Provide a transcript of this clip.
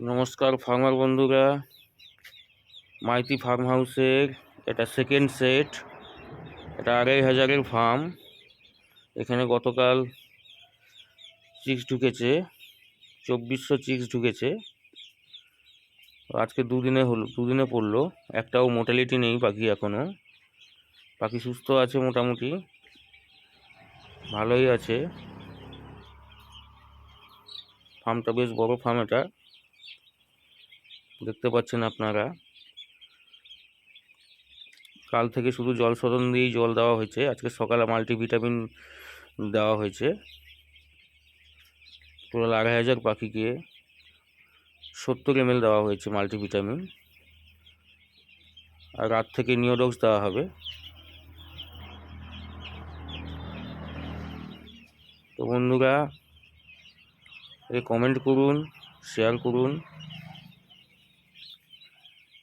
নমস্কার ফার্মার বন্ধুরা, মাইতি ফার্ম হাউসের এটা সেকেন্ড সেট। এটা 2500-এর ফার্ম। এখানে গতকাল চিক্স ঢুকেছে, 2400 চিক্স ঢুকেছে। আজকে দুদিনে পড়লো। একটাও মোর্টালিটি নেই পাখি, এখনও পাখি সুস্থ আছে, মোটামুটি ভালোই আছে। ফার্মটা বেশ বড় ফার্ম, এটা দেখতে পাচ্ছেন আপনারা। কাল থেকে শুধু জল শোধন দিয়েই জল দেওয়া হয়েছে। আজকে সকালে মাল্টিভিটামিন দেওয়া হয়েছে। টোটাল 2500 পাখিকে 70 ml দেওয়া হয়েছে মাল্টিভিটামিন, আর রাত থেকে নিওডক্স দেওয়া হবে। তো বন্ধুরা, কমেন্ট করুন, শেয়ার করুন।